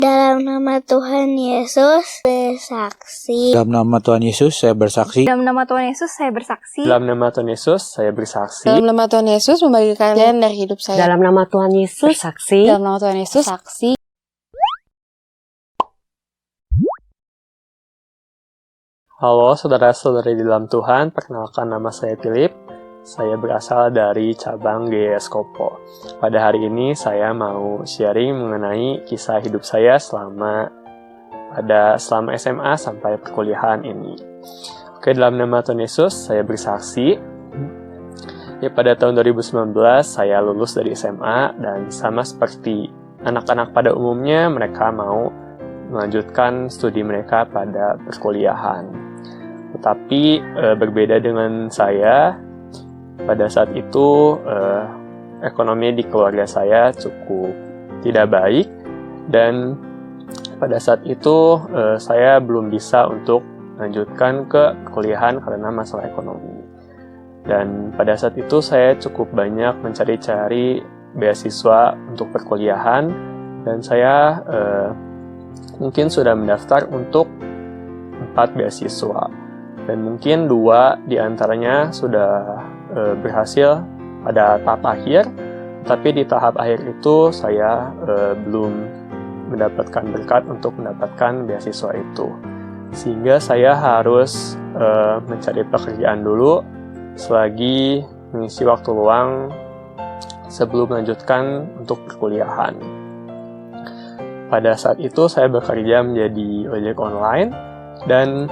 Dalam nama Tuhan Yesus bersaksi. Dalam nama Tuhan Yesus saya bersaksi. Dalam nama Tuhan Yesus saya bersaksi. Dalam nama Tuhan Yesus saya bersaksi. Dalam nama Tuhan Yesus membagikan kalian dari hidup saya. Dalam nama Tuhan Yesus bersaksi. Dalam nama Tuhan Yesus saksi. Halo saudara-saudari di dalam Tuhan, perkenalkan nama saya Philip. Saya berasal dari cabang GS Kopo. Pada hari ini saya mau sharing mengenai kisah hidup saya selama SMA sampai perkuliahan ini. Oke, dalam nama Tuhan Yesus saya bersaksi. Ya, pada tahun 2019 saya lulus dari SMA dan sama seperti anak-anak pada umumnya mereka mau melanjutkan studi mereka pada perkuliahan. Tetapi berbeda dengan saya. Pada saat itu, ekonomi di keluarga saya cukup tidak baik, dan pada saat itu saya belum bisa untuk melanjutkan ke perkuliahan karena masalah ekonomi. Dan pada saat itu saya cukup banyak mencari-cari beasiswa untuk perkuliahan, dan saya mungkin sudah mendaftar untuk 4 beasiswa. Dan mungkin 2 diantaranya sudah berhasil pada tahap akhir, tapi di tahap akhir itu saya belum mendapatkan berkat untuk mendapatkan beasiswa itu. Sehingga saya harus mencari pekerjaan dulu selagi mengisi waktu luang sebelum melanjutkan untuk perkuliahan. Pada saat itu saya bekerja menjadi ojek online, dan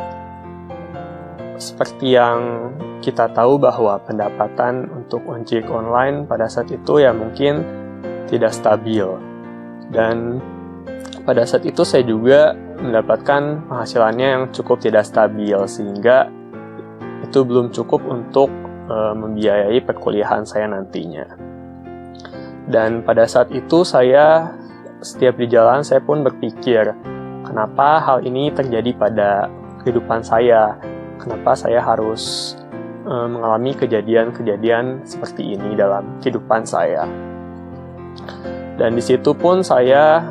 seperti yang kita tahu bahwa pendapatan untuk ojek online pada saat itu ya mungkin tidak stabil. Dan pada saat itu saya juga mendapatkan penghasilannya yang cukup tidak stabil, sehingga itu belum cukup untuk membiayai perkuliahan saya nantinya. Dan pada saat itu saya setiap di jalan saya pun berpikir, kenapa hal ini terjadi pada kehidupan saya? Kenapa saya harus mengalami kejadian-kejadian seperti ini dalam kehidupan saya? Dan di situ pun saya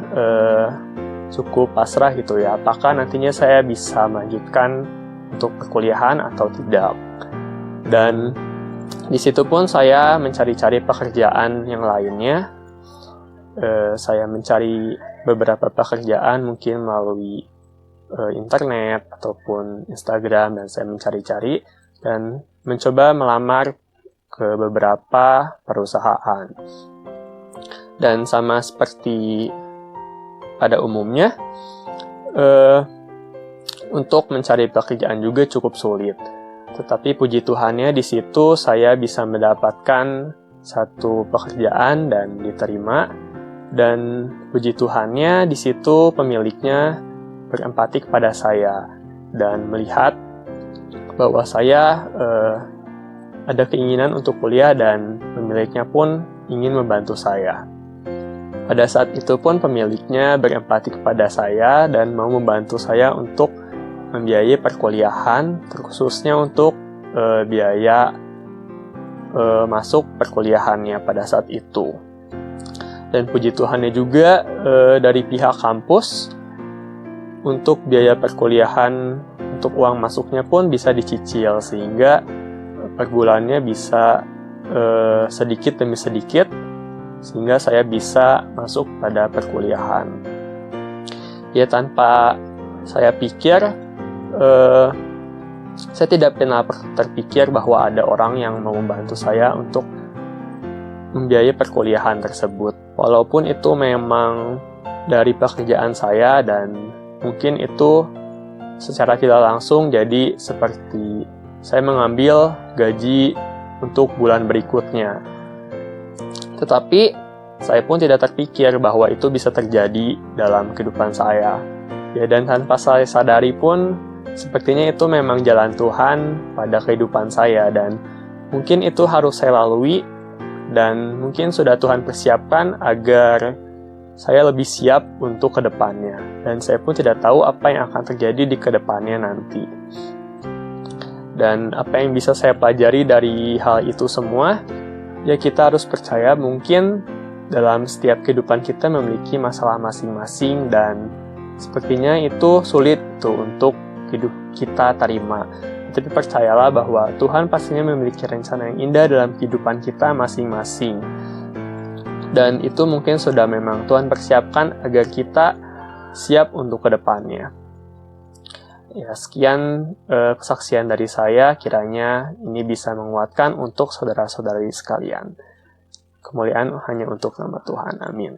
cukup pasrah gitu ya, apakah nantinya saya bisa melanjutkan untuk perkuliahan atau tidak. Dan di situ pun saya mencari-cari pekerjaan yang lainnya. Saya mencari beberapa pekerjaan mungkin melalui internet ataupun Instagram, dan saya mencari-cari dan mencoba melamar ke beberapa perusahaan. Dan sama seperti pada umumnya, untuk mencari pekerjaan juga cukup sulit. Tetapi puji Tuhannya di situ saya bisa mendapatkan satu pekerjaan dan diterima. Dan puji Tuhannya di situ pemiliknya berempati kepada saya dan melihat bahwa saya ada keinginan untuk kuliah, dan pemiliknya pun ingin membantu saya. Pada saat itu pun pemiliknya berempati kepada saya dan mau membantu saya untuk membiayai perkuliahan, terkhususnya untuk biaya masuk perkuliahannya pada saat itu. Dan puji Tuhannya juga dari pihak kampus, untuk biaya perkuliahan, untuk uang masuknya pun bisa dicicil, sehingga per bulannya bisa sedikit demi sedikit, sehingga saya bisa masuk pada perkuliahan. Ya, tanpa saya pikir, saya tidak pernah terpikir bahwa ada orang yang mau membantu saya untuk membiayai perkuliahan tersebut. Walaupun itu memang dari pekerjaan saya, dan mungkin itu secara tidak langsung jadi seperti saya mengambil gaji untuk bulan berikutnya. Tetapi saya pun tidak terpikir bahwa itu bisa terjadi dalam kehidupan saya. Ya, dan tanpa saya sadari pun sepertinya itu memang jalan Tuhan pada kehidupan saya, dan mungkin itu harus saya lalui, dan mungkin sudah Tuhan persiapkan agar saya lebih siap untuk kedepannya. Dan saya pun tidak tahu apa yang akan terjadi di kedepannya nanti. Dan apa yang bisa saya pelajari dari hal itu semua, ya kita harus percaya mungkin dalam setiap kehidupan kita memiliki masalah masing-masing dan sepertinya itu sulit tuh untuk hidup kita terima. Tapi percayalah bahwa Tuhan pastinya memiliki rencana yang indah dalam kehidupan kita masing-masing. Dan itu mungkin sudah memang Tuhan persiapkan agar kita siap untuk kedepannya. Ya, sekian kesaksian dari saya, kiranya ini bisa menguatkan untuk saudara-saudari sekalian. Kemuliaan hanya untuk nama Tuhan. Amin.